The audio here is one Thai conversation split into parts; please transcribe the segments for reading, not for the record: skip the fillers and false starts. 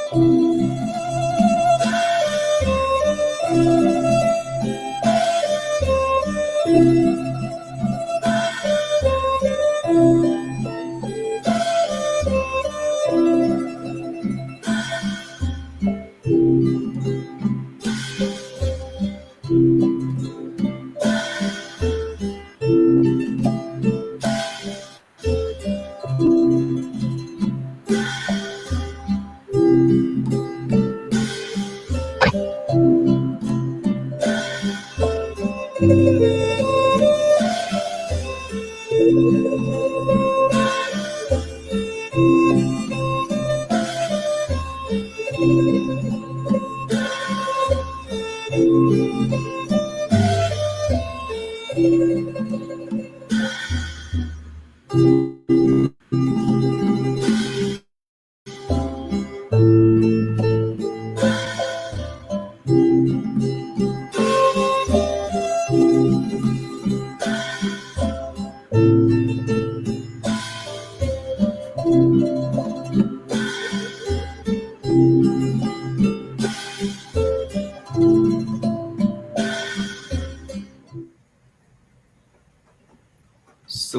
ส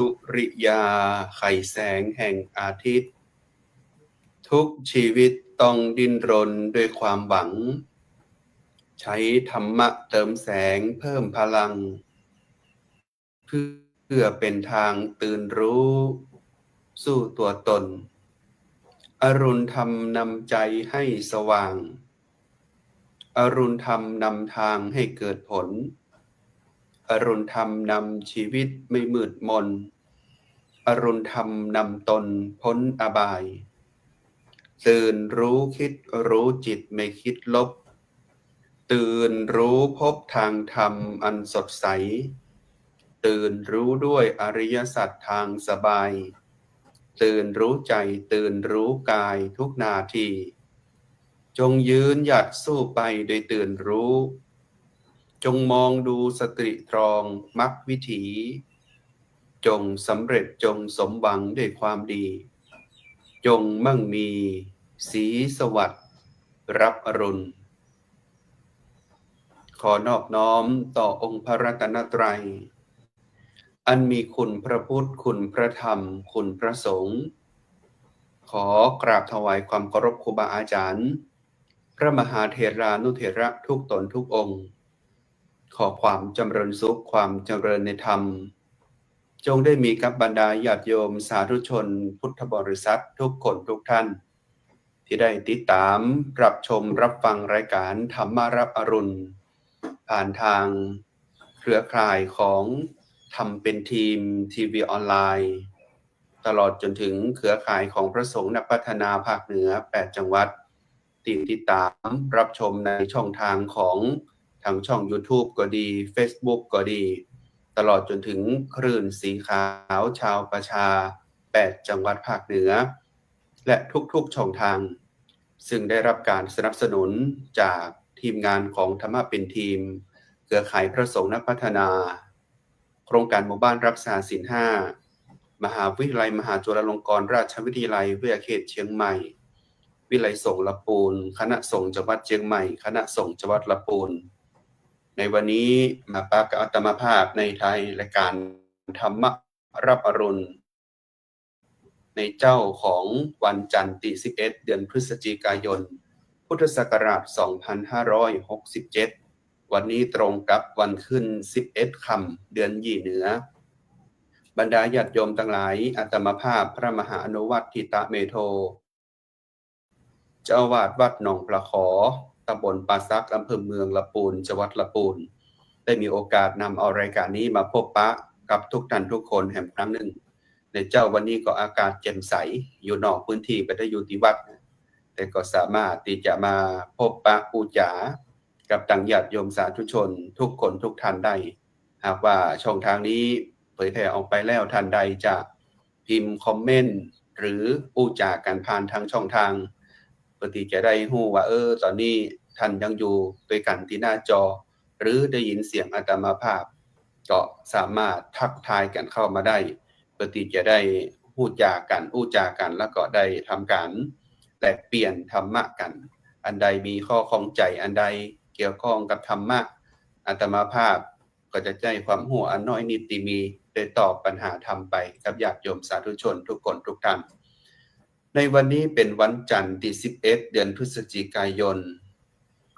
ุริยาไขแสงแห่งอาทิตย์ทุกชีวิตต้องดิ้นรนด้วยความหวังใช้ธรรมะเติมแสงเพิ่มพลังเพื่อเป็นทางตื่นรู้สู้ตัวตนอรุณธรรมนำใจให้สว่างอรุณธรรมนำทางให้เกิดผลอรุณธรรมนำชีวิตไม่มืดมนอรุณธรรมนำตนพ้นอบายตื่นรู้คิดรู้จิตไม่คิดลบตื่นรู้พบทางธรรมอันสดใสตื่นรู้ด้วยอริยสัจทางสบายตื่นรู้ใจตื่นรู้กายทุกนาทีจงยืนหยัดสู้ไปโดยตื่นรู้จงมองดูสติตรองมรรควิถีจงสำเร็จจงสมหวังด้วยความดีจงมั่งมีสีสวัสดิ์รับอรุณขอนอบน้อมต่อองค์พระรัตนตรัยอันมีคุณพระพุทธคุณพระธรรมคุณพระสงฆ์ขอกราบถวายความเคารพครูบาอาจารย์พระมหาเถรานุเถระทุกตนทุกองค์ขอความจำเริญสุขความเจริญในธรรมจงได้มีกับบรรดาญาติโยมสาธุชนพุทธบริษัททุกคนทุกท่านที่ได้ติดตามรับชมรับฟังรายการธรรมารับอรุณผ่านทางเครือข่ายของทำเป็นทีมทีวีออนไลน์ตลอดจนถึงเครือข่ายของพระสงฆ์นักพัฒนาภาคเหนือ8จังหวัดติดตามรับชมในช่องทางของทางช่อง YouTube ก็ดี Facebook ก็ดีตลอดจนถึงคลื่นสีขาวชาวประชา8จังหวัดภาคเหนือและทุกๆช่องทางซึ่งได้รับการสนับสนุนจากทีมงานของธรรมะเป็นทีมเครือข่ายพระสงฆ์นักพัฒนาโครงการหมู่บ้านรักษาศีล5มหาวิทยาลัยมหาจุฬาลงกรณราชวิทยาลัยวิทยาเขตเชียงใหม่วิไลสงฆ์ละปูนคณะสงฆ์จังหวัดเชียงใหม่คณะสงฆ์จังหวัดละปูนในวันนี้มาปกับอาตมาภาพในไทยรายการธรรมะรับอรุณในเจ้าของวันจันทร์ที่11เดือนพฤศจิกายนพุทธศักราช2567วันนี้ตรงกับวันขึ้น11ค่ำเดือนยี่เหนือบรรดาญาติโยมทั้งหลายอาตมาภาพพระมหาอนุวัตทิตเมโทเจ้าอาวาสวัดหนองปลาขอตำบลป่าซักอำเภอเมืองละปูนจังหวัดละปูนได้มีโอกาสนำเอารายการนี้มาพบปะกับทุกท่านทุกคนแห่งครั้งหนึ่งในเจ้าวันนี้ก็อากาศแจ่มใสอยู่นอกพื้นที่ไปได้อยู่ที่วัดแต่ก็สามารถที่จะมาพบปะปูจากับต่างญาติโยมสาธุชนทุกคนทุกท่านได้หากว่าช่องทางนี้เผยแพร่ออกไปแล้วท่านใดจะพิมพ์คอมเมนต์หรือปูจากันผ่านทางช่องทางเพื่อที่จะได้รู้ว่าตอนนี้ท่านยังอยู่ด้วยกันที่หน้าจอหรือได้ยินเสียงอาตมาภาพก็สามารถทักทายกันเข้ามาได้เพื่อที่จะได้พูดจากันแล้วก็ได้ทำการ แลกเปลี่ยนธรรมะกันอันใดมีข้อข้องใจอันใดเกี่ยวข้องกับธรรมะอาตมาภาพก็จะใจความหัวอันน้อยนิดที่มีได้ตอบปัญหาธรรมไปกับญาติโยมสาธุชนทุกคนทุกท่านในวันนี้เป็นวันจันทร์ที่11เดือนพฤศจิกายน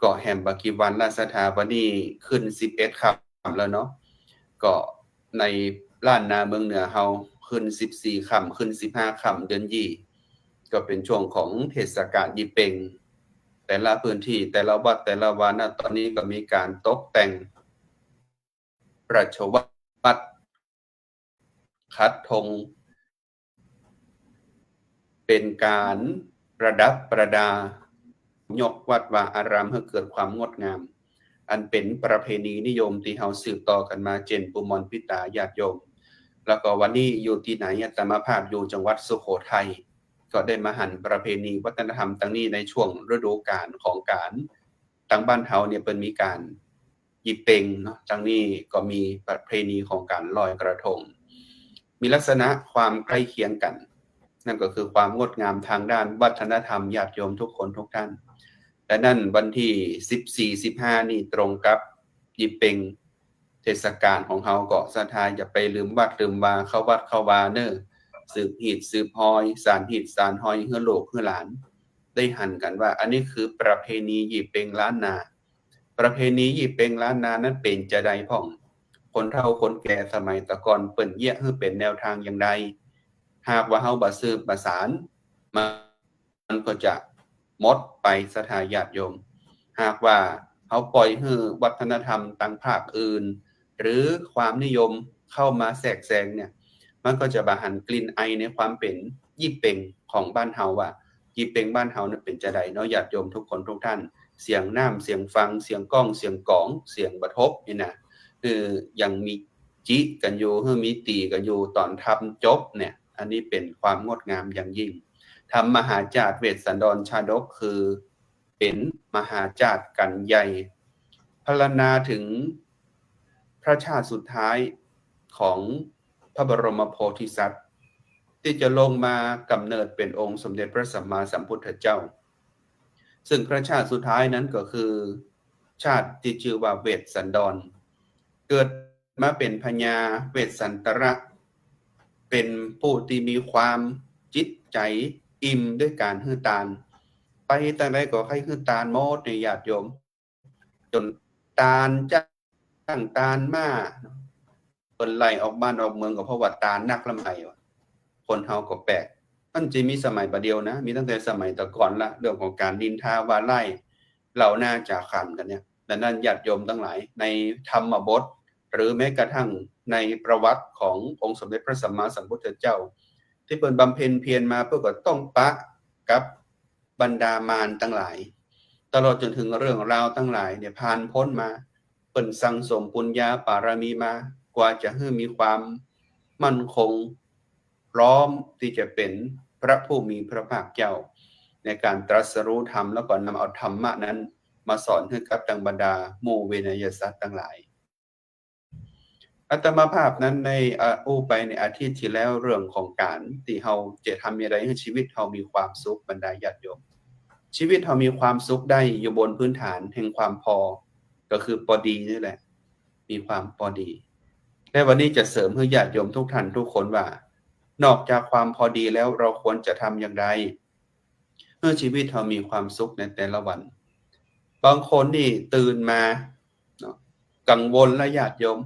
ก็แฮมบากิวันราชสถาวันนี้ขึ้น11ค่ำแล้วเนาะก็ในล้านนาเมืองเหนือเฮาขึ้น14ค่ำขึ้น15ค่ำเดือนยี่ก็เป็นช่วงของเทศกาลยี่เป็งแต่ละพื้นที่แต่ละวัดแต่ละวันนะตอนนี้ก็มีการตกแต่งราชวัตรคัดธงเป็นการประดับประดายกวัดวาอารามให้เกิดความงดงามอันเป็นประเพณีนิยมที่เฮาสืบต่อกันมาเจนปุมอนพิตาญาติโยมแล้วก็วันนี้อยู่ที่ไหนอาตมาภาพอยู่จังหวัดสุโขทัยก็ได้มาหันประเพณีวัฒนธรรมตั้งนี้ในช่วงฤดูกาลของการตั้งบ้านเฮาเนี่ยเป็นมีการยิเปงเนาะตั้งนี้ก็มีประเพณีของการลอยกระทงมีลักษณะความใกล้เคียงกันนั่นก็คือความงดงามทางด้านวัฒนธรรมญาติโยมทุกคนทุกท่านและนั่นวันที่14-15นี่ตรงกับยิเปงเทศกาลของเขาก็ศรัทธาอย่าไปลืมวัดลืมวาเข้าวัดเข้าวาเนอสืบหีดสืบหอยสารหีดสารหอยเฮือโลกเฮือหลานได้หันกันว่าอันนี้คือประเพณียิเปงล้านนาประเพณียิเปงล้านนานั้นเป็นจะใดพ่องคนเฒ่าคนแก่สมัยตะก่อนเปิ้นเยี่ยให้เป็นแนวทางอย่างใดหากว่าเฮาบ่สืบประสานมันก็จะหมดไปศรัทธาญาติโยมหากว่าเฮาปล่อยให้วัฒนธรรมต่างภาคอื่นหรือความนิยมเข้ามาแทรกแซงเนี่ยมันก็จะบาหันกลิ่นไอในความเป็นยี่เป็งของบ้านเฮาว่ายี่เป็งบ้านเฮานั้นเป็นจะใดเนาะญาติโยมทุกคนทุกท่านเสียงน้ำเสียงฟังเสียงก้องเสียงกองเสียงบรรทบนี่นะยังมีจิกันอยู่มีตีกันอยู่ตอนทำจบเนี่ยอันนี้เป็นความงดงามอย่างยิ่งทำมหาจาตุเวสสันดรชาดกคือเป็นมหาจาตุกันใหญ่พรรณนาถึงพระชาติสุดท้ายของพระบรมโพธิสัตว์ที่จะลงมากำเนิดเป็นองค์สมเด็จพระสัมมาสัมพุทธเจ้าซึ่งพระชาติสุดท้ายนั้นก็คือชาติที่ชื่อว่าเวสสันดรเกิดมาเป็นพญาเวสสันตระเป็นผู้ที่มีความจิตใจอิ่มด้วยการฮื้อตาลไปแต่ใดก็ให้ฮื้อตาลหมดในญาติโยมจนตาลจ้างตาลมาเพิ่นไล่ออกบ้านออกเมืองก็เพราะว่าตาลนักลำไส้คนเฮาก็แปลกมันจะมีสมัยประเดียวนะมีตั้งแต่สมัยตะก่อนละเรื่องของการดินทาว่าไล่เหล่าหน้าจาขันกันเนี่ยดังนั้นญาติโยมทั้งหลายในธรรมบทหรือแม้กระทั่งในประวัติขององค์สมเด็จพระสัมมาสัมพุทธเจ้าที่เพิ่นบำเพ็ญเพียรมาเพื่อก็ต้องปะกับบรรดามารทั้งหลายตลอดจนถึงเรื่องราวทั้งหลายเนี่ยผ่านพ้นมาเพิ่นสั่งสมปุญญาบารมีมากว่าจะให้มีความมั่นคงพร้อมที่จะเป็นพระผู้มีพระภาคเจ้าในการตรัสรู้ธรรมแล้วก็นำเอาธรรมะนั้นมาสอนให้กับดังบรรดาหมู่เวนยสัตว์ทั้งหลายอาตมาภาพนั้นในไปในอาทิตย์ที่แล้วเรื่องของการที่เฮาจะทำอย่างไรให้ชีวิตเฮามีความสุขบรรดาญาติโยมชีวิตเฮามีความสุขได้อยู่บนพื้นฐานแห่งความพอก็คือพอดีนี่แหละมีความพอดีและวันนี้จะเสริมให้ญาติโยมทุกท่านทุกคนว่านอกจากความพอดีแล้วเราควรจะทำอย่างไรเพื่อชีวิตเรามีความสุขในแต่ละวันบางคนนี่ตื่นมากังวลและญาติโยม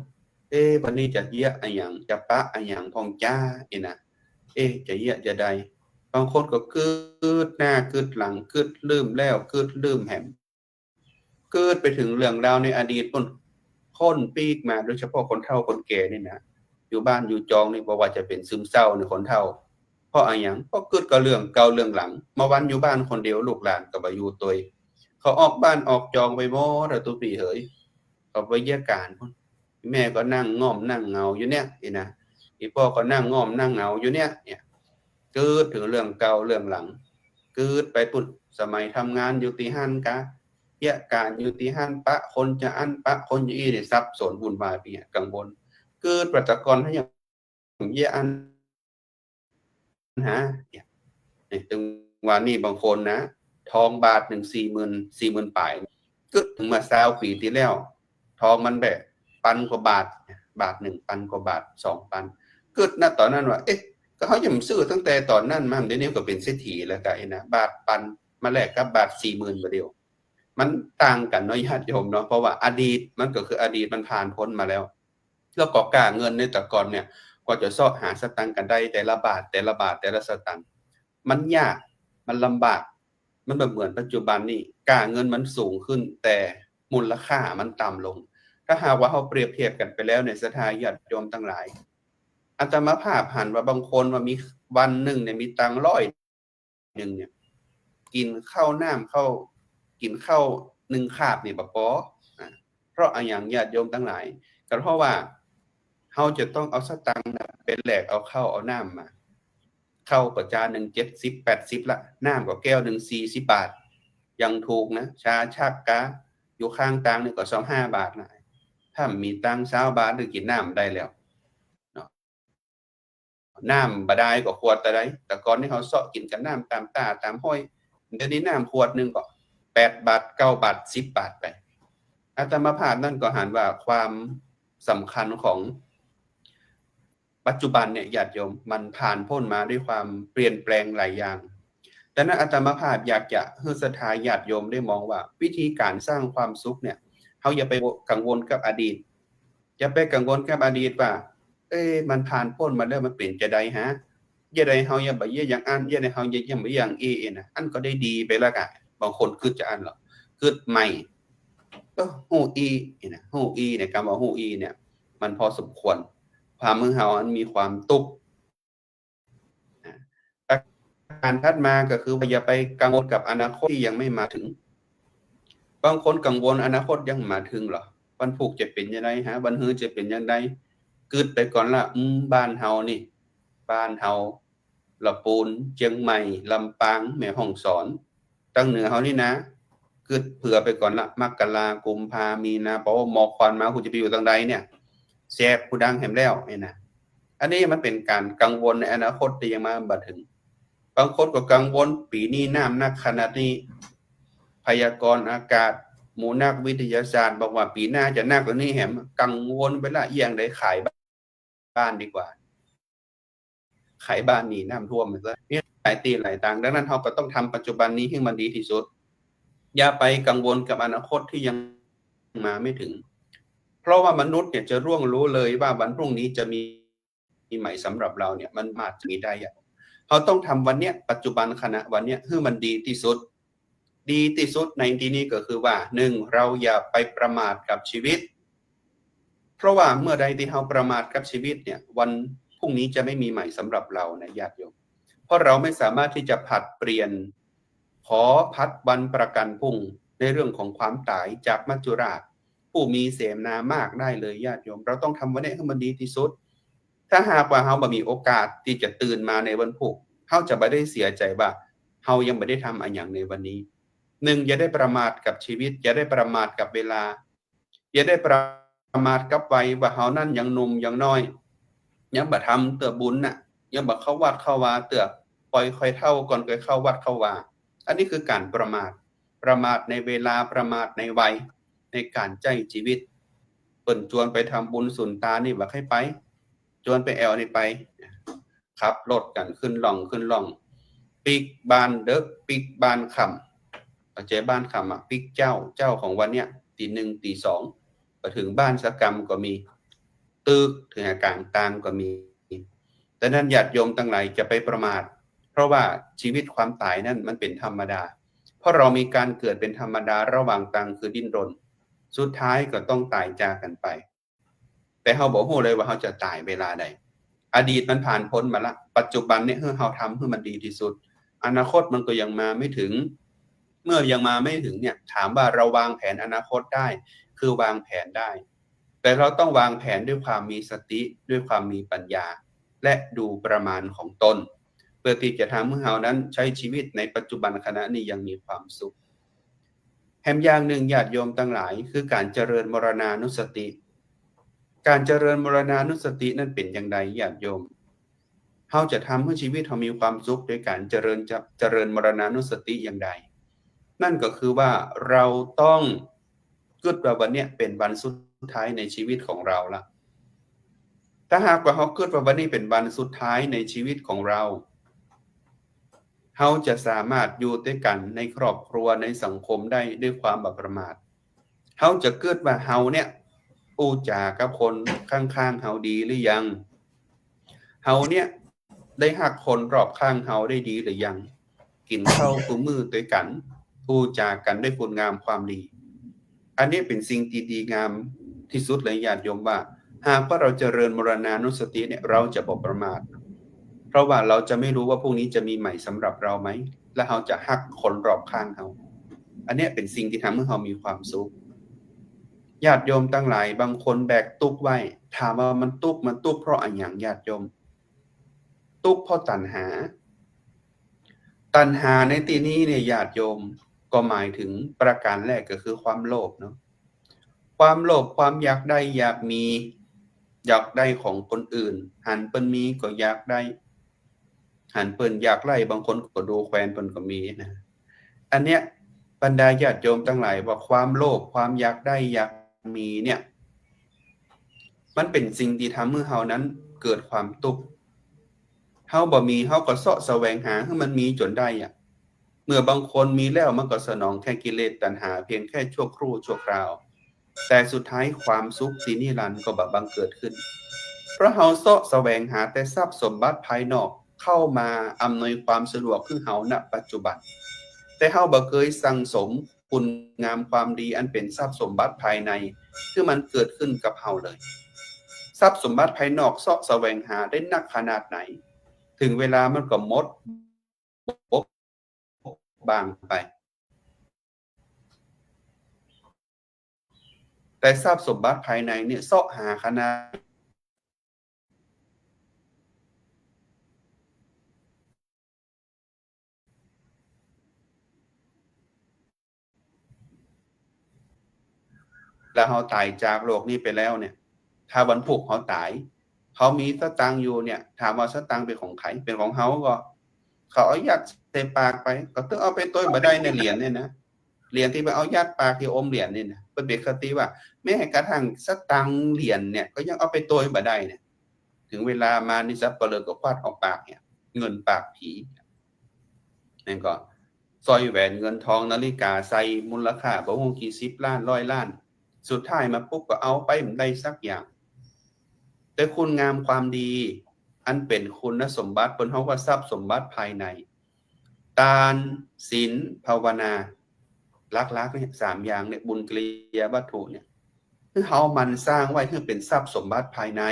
วันนี้จะเยอะอะไรอย่างจะปะอะไรอย่างพองจ้านะจะเยอะจะใดบางคนก็กึดหน้ากึดหลังกึดลืมแล้วกึดลืมแหมกึดไปถึงเรื่องราวในอดีตพ้นปีกมาโดยเฉพาะคนเฒ่าคนแก่นี่นะอยู่บ้านอยู่จองนี่บ่ว่าจะเป็นซึมเศร้าในคนเฒ่าเพราะอะไรอย่างเพราะกึดกับเรื่องเก่าเรื่องหลังมาวันอยู่บ้านคนเดียวลูกหลานก็บ่อยู่ตัวเขาออกบ้านออกจองไปหมดแล้วตัวพี่เฮ้ยเขาไปเยี่ยการพุ่นแม่ก็นั่งง่อมนั่งเหงาอยู่เนี่ยนะอีพ่อก็นั่งง่อมนั่งเหงาอยู่เนี่ยกึดถึงเรื่องเก่าเรื่องหลังกึดไปปุ่นสมัยทำงานอยู่ที่หั่นกะเยี่ยการอยู่ที่หั่นปะคนจะอันปะคนจะอีเนี่ยซับสนวุ่นวายไปกังวลเกิดประจักรให้อย่างเยี่ยอันหาเนี่ยตึง วันนี้บางคนนะทองบาทหนึ่ง40,000ปลายก็ถึงมา20 ปีที่แล้วทองมันแบบปันกว่าบาท1,000 กว่าบาท2,000ก็ณตอนนั้นว่าเอ๊ะก็เขายังซื้อตั้งแต่ตอนนั้นมาเดี๋ยวนี้ก็เป็นเศรษฐีแล้วกันนะบาทปันมาแลกกับบาท40,000บาทเดียวมันต่างกันเนาะญาติโยมเนาะเพราะว่าอดีตมันก็คืออดีตมันผ่านพ้นมาแล้วแล้วก็กล้าเงินในแต่ก่อนเนี่ยกว่าจะเสาะหาสตังค์กันได้แต่ละบาทแต่ละสตังค์มันยากมันลำบากมันแบบเหมือนปัจจุบันนี่กล้าเงินมันสูงขึ้นแต่มูลค่ามันต่ำลงถ้าหากว่าเราเปรียบเทียบกันไปแล้วในสถานญาติโยมทั้งหลายอาตมาภาพหันว่าบางคนว่ามีวันหนึ่งเนี่ยมีตังค์100เนี่ยกินข้าวน้ำกินข้าว1 คาบนี่บ่พอเพราะอย่างญาติโยมทั้งหลายก็เพราะว่าเราจะต้องเอาสตังค์เป็นแหลกเอาข้าวเอาน้ำมาข้าวประจานหนึ่ง70-80ละน้ำก็แก้วหนึ่ง40 บาทยังถูกนะชาชักกะอยู่ข้างตังนี่ก็25 บาทนะถ้ามีตังค์20 บาทหรือกินน้ำได้แล้วเนาะน้ำบาดาลก็ขวดแต่ก่อนนี่เขาเสาะกินกันน้ำตามตาตามห้อยเดี๋ยวนี้น้ำขวดนึงก็8 บาท9 บาท10 บาทไปอาตมาภาพนั่นก็หันว่าความสำคัญของปัจจุบันเนี่ยญาติโยมมันผ่านพ้นมาด้วยความเปลี่ยนแปลงหลายอย่างแต่นั้นอาตมาภาพอยากจะให้ศรัทธาญาติโยมได้มองว่าวิธีการสร้างความสุขเนี่ยเขาอย่าไปกังวลกับอดีตอย่าไปกังวลกับอดีตว่ามันผ่านพ้นมาแล้วมันเปลี่ยนจะได้ฮะอย่าได้เฮาอย่าบ่อย่างอันอย่าได้เฮาอย่าบ่อย่างนะอันก็ได้ดีไปแล้วกันบางคนคิดจะอันหรอคิดใหม่ฮู้นะฮู้เนี่ยคำว่าฮู้เนี่ยมันพอสมควรความมือเฮามันมีความตุกการถัดมาก็คืออย่าไปกังวลกับอนาคตที่ยังไม่มาถึงบางคนกังวลอนาคตยังมาถึงเหรอวันพุกจะเป็นยังไงฮะวันฮื้อจะเป็นยังไงกึดไปก่อนละบ้านเฮานี่บ้านเฮาละปูนเชียงใหม่ลำปางแม่ฮ่องสอนตั้งเหนือเฮานี่นะกึดเผื่อไปก่อนละมกรากุมภามีนาเพราะว่าหมอกควันมาคุณจะไปอยู่ทางใดเนี่ยแซ่บผู้ดังแหมแล้วเนี่ยนะอันนี้มันเป็นการกังวลในอนาคตที่ยังมาบ่ถึงบางคนก็กังวลปีนี้น้ำหนักขนาดนี้พยากรณ์อากาศหมู่นักวิทยาศาสตร์บอกว่าปีหน้าจะหนักกว่านี้แหมกังวลไปละเอียงได้ขายบ้านดีกว่าขายบ้านนี่น้ำท่วมมันซะนี่หลายตีหลายต่างดังนั้นเราก็ต้องทำปัจจุบันนี้ให้มันดีที่สุดอย่าไปกังวลกับอนาคตที่ยังมาไม่ถึงเพราะว่ามนุษย์เนี่ยจะร่วงรู้เลยว่าวันพรุ่งนี้จะมีใหม่สำหรับเราเนี่ยมันมาจะมีได้อย่างเขาต้องทำวันเนี้ยปัจจุบันขณะวันเนี้ยให้มันดีที่สุดในที่นี้ก็คือว่า1เราอย่าไปประมาทกับชีวิตเพราะว่าเมื่อใดที่เราประมาทกับชีวิตเนี่ยวันพรุ่งนี้จะไม่มีใหม่สำหรับเรานะญาติโยมเพราะเราไม่สามารถที่จะผัดเปลี่ยนขอพัดวันประกันพรุ่งในเรื่องของความตายจากมัจจุราชผู้มีเสนามากได้เลยญาติโยมเราต้องทำวันนี้ให้มันดีที่สุดถ้าหากว่าเราบ่มีโอกาสที่จะตื่นมาในวันพุธเราจะไม่ได้เสียใจว่าเรายังไม่ได้ทำอะไรอย่างในวันนี้1อย่าได้ประมาทกับชีวิตอย่าได้ประมาทกับเวลาอย่าได้ประมาทกับวัยว่าเรานั่นยังหนุ่มยังน้อยยังบ่ทำเตื้อบุญน่ะยังบ่เข้าวัดเข้าวาเตื้อปล่อยค่อยเท่าก่อนค่อยเข้าวัดเข้าวาอันนี้คือการประมาทในเวลาประมาทในวัยในการใจชีวิตเปิ้นชวนไปทำบุญสุนตานี่บ่ให้ไปชวนไปแอวนี่ไปขับรถกันขึ้นล่องปิกบานเด็กปิกบานค่ำเจ๊บ้านค่ำปิกเจ้าของวันเนี้ยตีหนึ่งตีสองก็ถึงบ้านสกรรมก็มีตึกถึงอากลางตางก็มีแต่นั้นญาติโยมทั้งหลายจะไปประมาทเพราะว่าชีวิตความตายนั่นมันเป็นธรรมดาเพราะเรามีการเกิดเป็นธรรมดาระหว่างตางคือดิ้นรนสุดท้ายก็ต้องตายจากกันไปแต่เขาบอกโหเลยว่าเขาจะตายเวลาใดอดีตมันผ่านพ้นมาละปัจจุบันเนี่ยเขาทำให้มันดีที่สุดอนาคตมันก็ยังมาไม่ถึงเมื่อยังมาไม่ถึงเนี่ยถามว่าเราวางแผนอนาคตได้คือวางแผนได้แต่เราต้องวางแผนด้วยความมีสติด้วยความมีปัญญาและดูประมาณของตนเพื่อที่จะทำให้เรานั้นใช้ชีวิตในปัจจุบันขณะนี้ยังมีความสุขแถมอย่างหนึ่งญาติโยมทั้งหลายคือการเจริญมรณานุสติการเจริญมรณานุสตินั้นเป็นอย่างไรญาติโยม เราจะทำให้ชีวิตเรามีความสุขโดยการเจริญมรณานุสติอย่างใดนั่นก็คือว่าเราต้องคิดว่าวันนี้เป็นวันสุดท้ายในชีวิตของเราละถ้าหากว่าเราคิดว่าวันนี้เป็นวันสุดท้ายในชีวิตของเราจะสามารถอยู่ด้วยกันในครอบครัวในสังคมได้ด้วยความบ่ประมาทจะคิดว่าเนี่ยอู้จากับคนข้างๆดีหรือยังเนี่ยได้หักคนรอบข้างได้ดีหรือยังกินข้าวคู่มือด้วยกันอู้จากันด้วยคุณงามความดีอันนี้เป็นสิ่งที่ดีงามที่สุดเลยญาติโยมว่าหากว่าเราเจริญมรณานุสติเนี่ยเราจะบ่ประมาทเพราะว่าเราจะไม่รู้ว่าพรุ่งนี้จะมีใหม่สำหรับเราไหมและเราจะหักคนรอบข้างอันนี้เป็นสิ่งที่ทำให้เรามีความสุขญาติโยมตั้งหลายบางคนแบกตุกไว้ถามว่ามันตุกเพราะอะไรอย่างญาติโยมตุกเพราะตัณหาในที่นี้เนี่ยญาติโยมก็หมายถึงประการแรกก็คือความโลภเนาะความโลภความอยากได้อยากมีอยากได้ของคนอื่นหันเปิ้นมีก็อยากได้หันเปิ้นอยากไล่บางคนก็ดูแควนเปิ้นก็มีนะอันเนี้ยบรรดาญาติโยมทั้งหลายว่าความโลภความอยากได้อยากมีเนี่ยมันเป็นสิ่งที่ทำให้เฮานั้นเกิดความทุกข์เฮาบ่มีเฮาก็เสาะแสวงหาให้มันมีจนได้อ่ะเมื่อบางคนมีแล้วมันก็สนองแค่กิเลสตัณหาเพียงแค่ชั่วครู่ชั่วคราวแต่สุดท้ายความสุขที่นิรันดร์ก็บังเกิดขึ้นเพราะเฮาเสาะแสวงหาแต่ทรัพย์สมบัติภายนอกเข้ามาอำนวยความสะดวกให้เฮาณปัจจุบันแต่เฮาบ่เคยสั่งสมคุณงามความดีอันเป็นทรัพย์สมบัติภายในที่มันเกิดขึ้นกับเฮาเลยทรัพย์สมบัติภายนอกเสาะแสวงหาได้นักขนาดไหนถึงเวลามันก็หมดบางไปแต่ทรัพย์สมบัติภายในเนี่ยเสาะหาขนาดแล้วเขาตายจากโลกนี้ไปแล้วเนี่ยถ้าวันพุกเขาตายเขามีสตังค์อยู่เนี่ยถามว่าสตังค์เป็นของใครเป็นของเขาก็เขาเอายัดใส่ปากไปก็ต้องเอาไปต้วยมาได้ในเหรียญเนี่ยนะเหรียญที่ไปเอายัดปากที่อมเหรียญเนี่ยนะเป็นเบคติว่าแม้กระทั่งสตังค์เหรียญเนี่ยก็ยังเอาไปต้วยมาได้เนี่ยถึงเวลามานิสับเปลือกก็ควัดออกปากเนี่ยเงินปากผีนั่นก็สร้อยแหวนเงินทองนาฬิกาใส่มูลค่าบ่ฮู้กี่10 ล้าน100 ล้านสุดท้ายมาปุ๊บก็เอาไปไม่ได้สักอย่างแต่คุณงามความดีอันเป็นคุณสมบัติบนเฮาว่าทรัพย์สมบัติภายในทานศีลภาวนาลักๆเนี่ย3อย่างเนี่ยบุญกิริยาวัตถุเนี่ยคือเฮามันสร้างไว้ให้เป็นทรัพย์สมบัติภายใน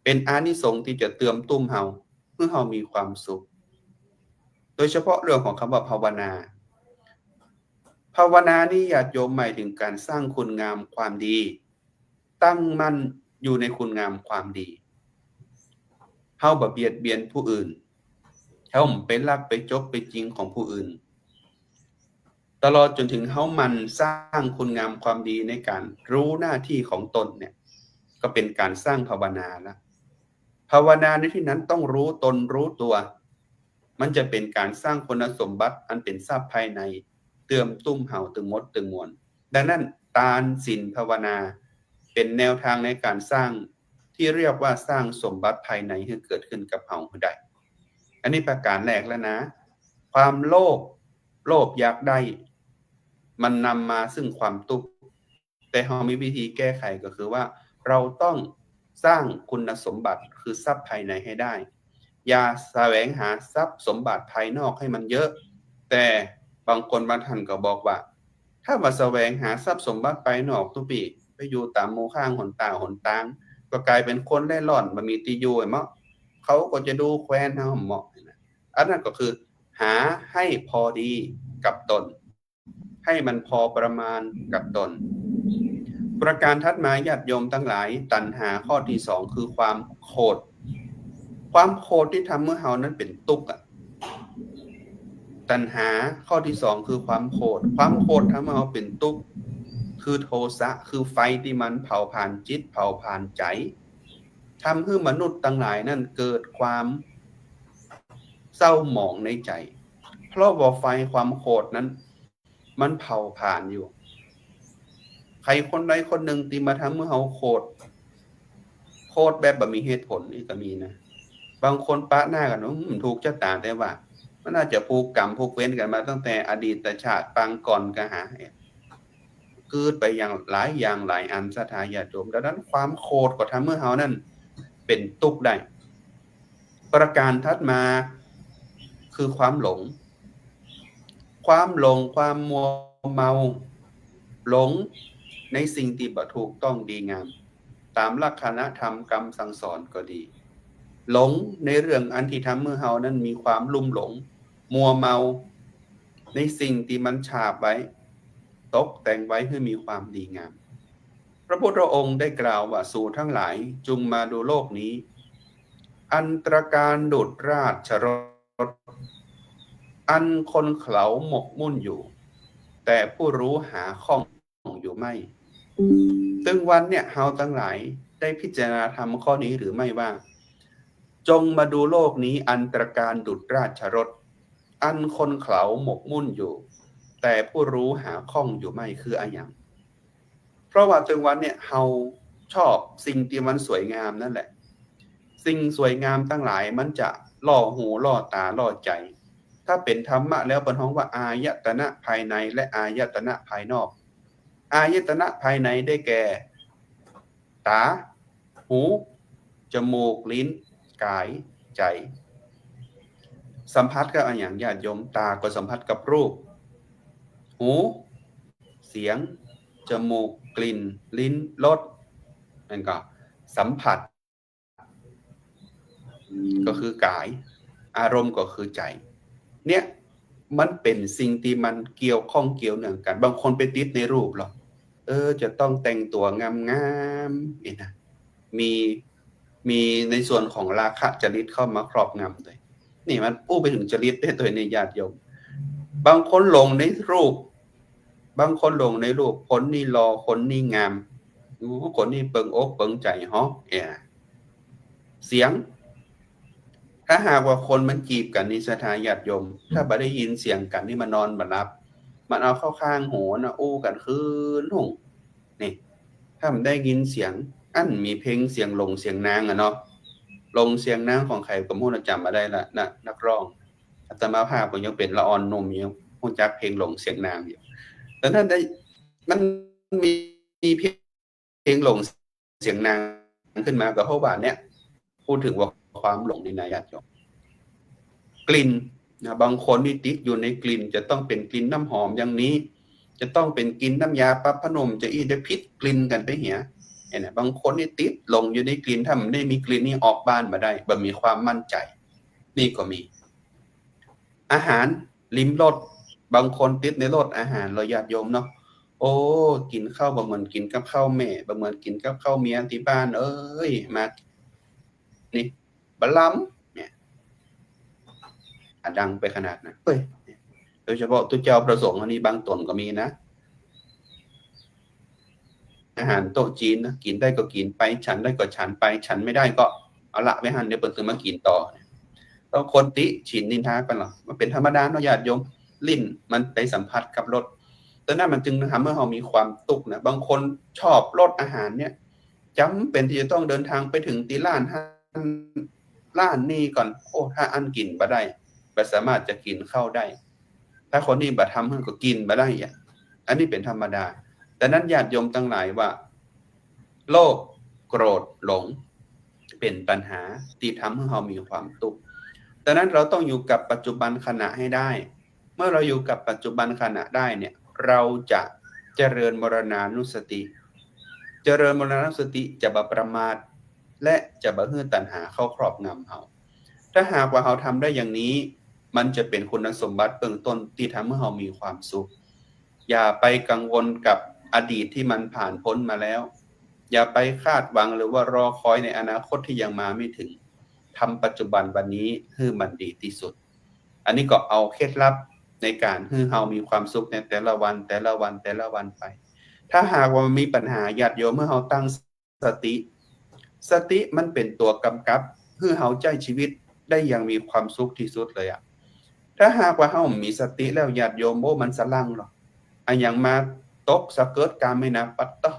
เป็นอานิสงส์ที่จะเติมตุ้มเฮาเพื่อเฮามีความสุขโดยเฉพาะเรื่องของคำว่าภาวนานี่ญาติโยมหมายถึงการสร้างคุณงามความดีตั้งมั่นอยู่ในคุณงามความดีเฮาบ่เบียดเบียนผู้อื่นเฮาบ่ไปลักไปจกไปจริงของผู้อื่นตลอดจนถึงเฮามันสร้างคุณงามความดีในการรู้หน้าที่ของตนเนี่ยก็เป็นการสร้างภาวนาแล้วภาวนาในที่นั้นต้องรู้ตนรู้ตัวมันจะเป็นการสร้างคุณสมบัติอันเป็นทรัพย์ภายในเติมตุ้มเห่าตึงมดตึงมวลดังนั้นทานศีลภาวนาเป็นแนวทางในการสร้างที่เรียกว่าสร้างสมบัติภายในให้เกิดขึ้นกับเฮาได้อันนี้ประการแรกแล้วนะความโลภอยากได้มันนำมาซึ่งความทุกข์แต่เฮามีวิธีแก้ไขก็คือว่าเราต้องสร้างคุณสมบัติคือทรัพย์ภายในให้ได้อย่าแสวงหาทรัพย์สมบัติภายนอกให้มันเยอะแต่บางคนบางท่านก็บอกว่าถ้ามาแสวงหาทรัพย์สมบัติภายนอกทุกปีไปอยู่ตามหมู่ข้างหนตาหนตางก็กลายเป็นคนเล่ร่อนบ่มีที่อยู่เหมาะเขาก็จะดูแคว้นเฮาเหมาะนะอันนั้นก็คือหาให้พอดีกับตนให้มันพอประมาณกับตนประการถัดมาญาติโยมทั้งหลายตัณหาข้อที่2คือความโกรธที่ทำเมื่อเฮานั้นเป็นทุกข์ตัณหาข้อที่2คือความโกรธทำให้เฮาเป็นทุกข์คือโทสะคือไฟที่มันเผาผ่านจิตเผาผ่านใจ ทำให้มนุษย์ทั้งหลายนั่นเกิดความเศร้าหมองในใจเพราะว่าไฟความโกรธนั้นมันเผาผ่านอยู่ใครคนใดคนหนึ่งที่มาทำให้เฮาโกรธแบบบ่มีเหตุผลนี่ก็มีนะบางคนปะหน้ากันถูกชะตาแต่ว่ามันน่าจะผูกกรรมผูกเวรกันมาตั้งแต่อดีตชาติปางก่อนก็หาเกิดไปอย่างหลายอันสถาญาติโยมดังนั้นความโกรธก็ทำให้เฮานั้นเป็นทุกข์ได้ประการถัดมาคือความหลงความมัวเมาหลงในสิ่งที่บ่ถูกต้องดีงามตามลักษณะธรรมคำสั่งสอนก็ดีหลงในเรื่องอันที่ทำเมื่อเฮานั้นมีความลุ่มหลงมัวเมาในสิ่งที่มันฉาบไว้ตกแต่งไว้ให้มีความดีงามพระพุทธองค์ได้กล่าวว่าสู่ทั้งหลายจงมาดูโลกนี้อันตรการดุจราชรถอันคนเขาหมกมุ่นอยู่แต่ผู้รู้หาข้องอยู่ไม่ซึ่งวันเนี่ยเฮาทั้งหลายได้พิจารณาธรรมข้อนี้หรือไม่ว่าจงมาดูโลกนี้อันตรการดุจราชรถอันคนเขาหมกมุ่นอยู่แต่ผู้รู้หาข้องอยู่ไม่คืออะไรอย่างเพราะว่าถึงวันเนี่ยเฮาชอบสิ่งที่มันสวยงามนั่นแหละสิ่งสวยงามทั้งหลายมันจะล่อหูล่อตาล่อใจถ้าเป็นธรรมะแล้วเป็นห้องว่าอายตนะภายในและอายตนะภายนอกอายตนะภายในได้แก่ตาหูจมูกลิ้นกายใจสัมผัสกับอย่างญาติโยมตาก็สัมผัสกับรูปหูเสียงจมูกกลิ่นลิ้นรสนั่นก็สัมผัสก็คือกายอารมณ์ก็คือใจเนี่ยมันเป็นสิ่งที่มันเกี่ยวข้องเกี่ยวเนื่องกันบางคนไปติดในรูปหรอจะต้องแต่งตัวงามๆนี่นะมีในส่วนของราคะจริตเข้ามาครอบงำด้วยนี่มันอู้ไปถึงจริตได้ตัวในญาติโยมบางคนหลงในรูปบางคนหลงในรูปคนนี่รอคนนี่งามคนนี่เปิงอกเปิงใจฮะเสียงถ้าหากว่าคนมันจีบกันนี่สถาญาติโยมถ้าบ่ได้ยินเสียงกันนี่มันนอนบ่หลับมันเอาเข้าข้างหูนะอู้กันคืนหุ่งนี่ถ้ามันได้ยินเสียงอันมีเพลงเสียงหลงเสียงนางอะเนาะลงเสียงนางของใครก็มู้จำมาได้ละนะนักร้องอาตมาภาพก็ยังเป็นละอ่อนนมอยู่ฮู้จักเพลงหลงเสียงนางอยู่แต่ท่านได้มันมีเพลงหลงเสียงนางขึ้นมาก็เพราะว่าเนี่ยพูดถึงว่าความหลงในญาติโยมกลิ่นนะบางคนนี่ติดอยู่ในกลิ่นจะต้องเป็นกลิ่นน้ำหอมอย่างนี้จะต้องเป็นกลิ่นน้ำยาปะพนมจะอีได้พิษกลิ่นกันไปเหียบางคนนี่ติดลงอยู่ในกลิ่นถ้ามันได้มีกลิ่นนี่ออกบ้านมาได้บ่มีความมั่นใจนี่ก็มีอาหารลิ้มรสบางคนติดในรสอาหารเราญาติโยมเนาะโอ้กินข้าวบ่เหมือนกินกับข้าวแม่บ่เหมือนกินกับข้าวเมียที่บ้านมานี่บะล้ำเนี่ยดังไปขนาดนั้นโดยเฉพาะตุเจ้าประสงค์อันนี้บางตนก็มีนะอาหารโต๊ะจีนนะกินได้ก็กินไปฉันได้ก็ฉันไปฉันไม่ได้ก็เอาละไว้หันเดี๋ยวเปิดซื้อมากินต่อต้องคนติฉินนินทากันหรอมันเป็นธรรมดาเนาะญาติโยมลิ้นมันไปสัมผัสกับรสแต่นั่นมันจึงทำให้เรามีความตุกนะบางคนชอบรสอาหารเนี่ยจำเป็นที่จะต้องเดินทางไปถึงตีร้านนี่ก่อนถ้าอันกินบ่ได้บ่สามารถจะกินเข้าได้ถ้าคนนี้บ่ทำให้ก็กินบ่ได้อันนี้เป็นธรรมดาแต่นั้นญาติโยมทั้งหลายว่าโลภโกรธหลงเป็นปัญหาที่ทำให้เรามีความทุกข์ดังนั้นเราต้องอยู่กับปัจจุบันขณะให้ได้เมื่อเราอยู่กับปัจจุบันขณะได้เนี่ยเราจะเจริญมรณานุสติเจริญมรณานุสติจะบ่ประมาทและจะบ่ให้ตัณหาเข้าครอบงำเราถ้าหากว่าเราทำได้อย่างนี้มันจะเป็นคุณสมบัติเบื้องต้นที่ทำให้เรามีความสุขอย่าไปกังวลกับอดีตที่มันผ่านพ้นมาแล้วอย่าไปคาดหวังหรือว่ารอคอยในอนาคตที่ยังมาไม่ถึงทำปัจจุบันวันนี้ให้มันดีที่สุดอันนี้ก็เอาเคล็ดลับในการให้เรามีความสุขในแต่ละวันไปถ้าหากว่ามันมีปัญหาญาติโยมเมื่อเราตั้งสติ สติมันเป็นตัวกำกับให้เฮาใช้ชีวิตได้อย่างมีความสุขที่สุดเลยอ่ะถ้าหากว่าเฮามีสติแล้วญาติโยมมันสลั่งหรอกอันอย่างมาตกสะเกิดกามไม่นะปัดตะ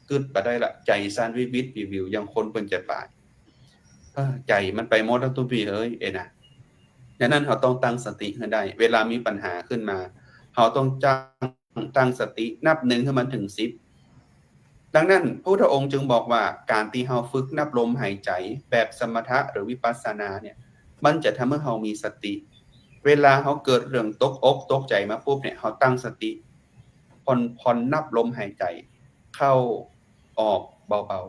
กึดบ่ได้ละใจสั่นวิววิวอย่างคนเพิ่นจะตายใจมันไปหมดแล้วทุกพี่เอ้ยนะดังนั้นเราต้องตั้งสติให้ได้เวลามีปัญหาขึ้นมาเราต้องตั้งสตินับ1ให้มันถึง10ดังนั้นพระพุทธองค์จึงบอกว่าการที่เราฝึกนับลมหายใจแบบสมถะหรือวิปัสสนาเนี่ยมันจะทำให้เรามีสติเวลาเราเกิดเรื่องตกอกตกใจมาปุ๊บเนี่ยเราตั้งสติผ่อนนับลมหายใจเข้าออกเบา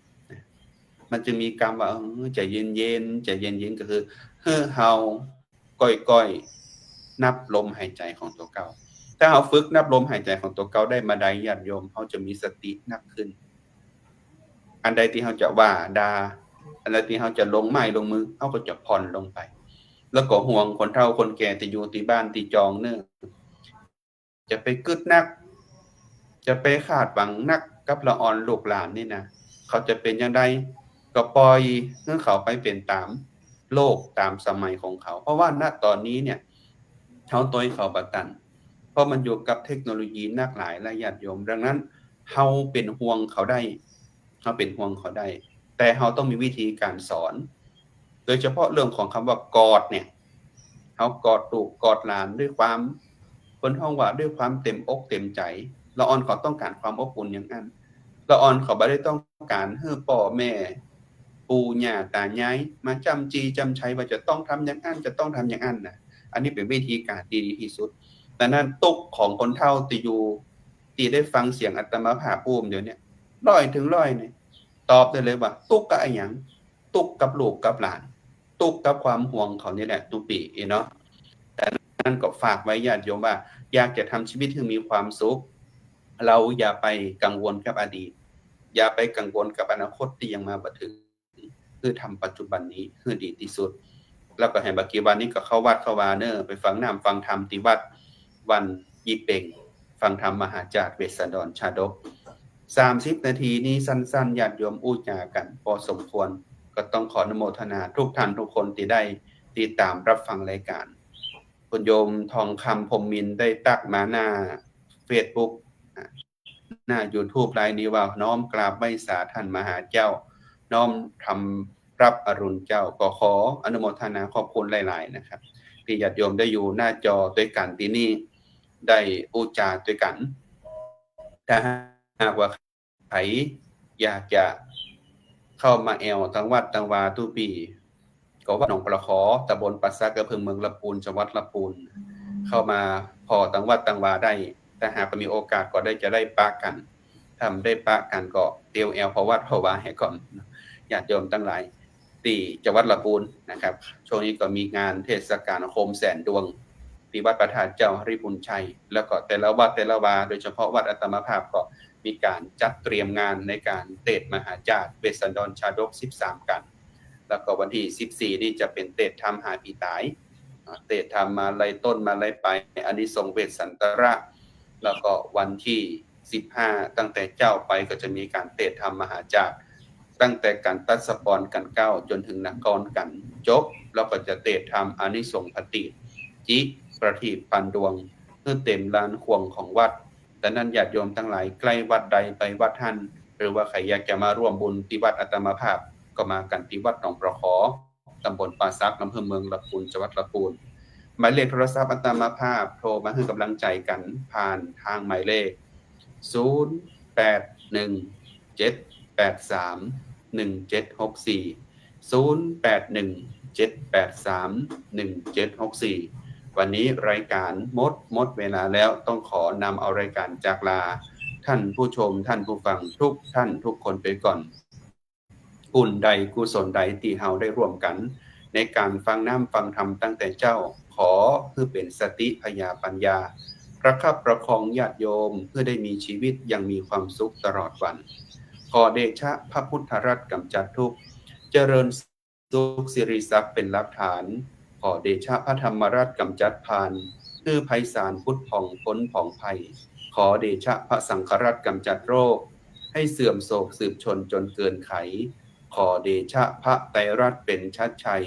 ๆมันจะมีคำว่าใจเย็นๆใจเย็นๆก็คือเฮาก้อยๆนับลมหายใจของตัวเก่าถ้าเราฝึกนับลมหายใจของตัวเก่าได้มาได้ญาติโยมเขาจะมีสตินักขึ้นอันใดที่เขาจะว่าด่าอันใดที่เขาจะลงไม้ลงมือเขาก็จะผ่อนลงไปแล้วก็ห่วงคนเฒ่าคนแก่ที่อยู่ที่บ้านที่จองเนื้อจะไปกึดนักจะไปคาดหวังนักกับละอ่อนลูกหลานนี่นะเขาจะเป็นอย่างไรก็ปล่อยให้เขาไปเป็นตามโลกตามสมัยของเขาเพราะว่าณตอนนี้เนี่ยเขาตัวเขาประกันเพราะมันอยู่กับเทคโนโลยีนักหลายและญาติโยมดังนั้นเฮาเป็นห่วงเขาได้เขาเป็นห่วงเขาได้แต่เฮาต้องมีวิธีการสอนโดยเฉพาะเรื่องของคำว่ากอดเนี่ยเฮากอดลูกกอดหลานด้วยความคนห้องว่าด้วยความเต็มอกเต็มใจละอ่อนเขาต้องการความอบอุ่นอย่างนั้นละอ่อนเขาไม่ได้ต้องการให้พ่อแม่ปู่ย่าตายายมาจำจีจำชัยว่าจะต้องทำอย่างนั้นจะต้องทำอย่างนั้นนะอันนี้เป็นวิธีการที่ดีที่สุดแต่นั้นตุกของคนเฒ่าที่อยู่ที่ได้ฟังเสียงอาตมาภาพพูมเดี๋ยวนี้100 ถึง 100เนี่ยตอบได้เลยว่าตุกกับไอ้หยังตุกกับลูกกับหลานตุกกับความห่วงเขานี่แหละตุปีเนาะแต่นั้นก็ฝากไว้ญาติโยมว่าอยากจะทำชีวิตให้มีความสุขเราอย่าไปกังวลกับอดีตอย่าไปกังวลกับอนาคตที่ยังมาบ่ถึงคือทำปัจจุบันนี้ให้ดีที่สุดแล้วก็ให้บักกี้วันนี้ก็เข้าวัดเข้าวาเนอไปฟังน้ำฟังธรรมที่วัดวันยี่เป่งฟังธรรมมหาจารย์เวสสันดรชาดก30 นาทีนี้สั้นๆญาติโยมอู้จากันพอสมควรก็ต้องขออนุโมทนาทุกท่านทุกคนที่ได้ติดตามรับฟังรายการคุณโยมทองคำพรหมมินทร์ได้ตักมาหน้า Facebook หน้า YouTube รายนี้ว่าน้อมกราบไหว้สาท่านมหาเจ้าน้อมทำรับอรุณเจ้าก็ขออนุโมทนาขอบคุณหลายๆนะครับที่ญาติโยมได้อยู่หน้าจอด้วยกันที่นี่ได้อู้จาด้วยกันถ้าหากว่าใครอยากจะเข้ามาแอลทั้งวัดทั้งวาทุกปีก็วัดหนองประขอตำบลปัสสะอำเภอเมืองลำพูนจังหวัดลำพูนเข้ามาพอทั้งวัดทั้งวาได้ถ้าหากมีโอกาสก็ได้จะได้ปะกันทำได้ปะกันก็เตียวแอลพอวัดพอวาให้ก่อนญาติโยมทั้งหลายที่จังหวัดลำพูนนะครับช่วงนี้ก็มีงานเทศกาลโคมแสนดวงที่วัดพระธาตุเจ้าหริพุนชัยแล้วก็แต่ละวัดแต่ละวาโดยเฉพาะวัดอาตมาภาพก็มีการจัดเตรียมงานในการเทศมหาจารย์เวสสันดรชาดก13กันแล้วก็วันที่14นี่จะเป็นเทศธรรมหาปีตายเทศธรรมมาไล่ต้นมาไล่ไปอานิสงส์เวสสันตระแล้วก็วันที่15ตั้งแต่เจ้าไปก็จะมีการเทศธรรมมหาจารย์ตั้งแต่กันตัสปรกันเก้าจนถึงนักกรกันจบแล้วก็จะเทศธรรมอานิสงส์ปฏิจิประทีปปันดวงเพื่อเต็มลานควงของวัดดังนั้นญาติโยมทั้งหลายใกล้วัดใดไปวัดท่านหรือว่าใครอยากจะมาร่วมบุญที่วัดอาตมาภาพก็มากันที่วัดหนองประขอตำบลป่าซักอำเภอเมืองลำพูนจังหวัดลำพูนหมายเลขโทรศัพท์อาตมาภาพโทรมาให้กำลังใจกันผ่านทางหมายเลข0817831764วันนี้รายการหมดเวลาแล้วต้องขอนำเอารายการจากลาท่านผู้ชมท่านผู้ฟังทุกท่านทุกคนไปก่อนบุญใดกุศลใดที่เฮาได้ร่วมกันในการฟังน้ำฟังธรรมตั้งแต่เจ้าขอเพื่อเป็นสติพยาปัญญาประคับประคองญาติโยมเพื่อได้มีชีวิตอย่างมีความสุขตลอดวันขอเดชะพระพุทธรัตน์กำจัดทุกข์เจริญสุขสิริทรัพย์เป็นหลักฐานขอเดชะพระธรรมรัตน์กำจัดพานคือไพศาลพุทธผ่องพ้นผ่องภัยขอเดชะพระสังฆรัตน์กำจัดโรคให้เสื่อมโศกสืบชนจนเกินไข ขอเดชะพระไตรรัตน์เป็นชัดชัย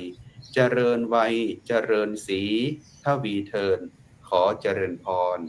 เจริญวัยเจริญศรีทวีเทินขอเจริญพร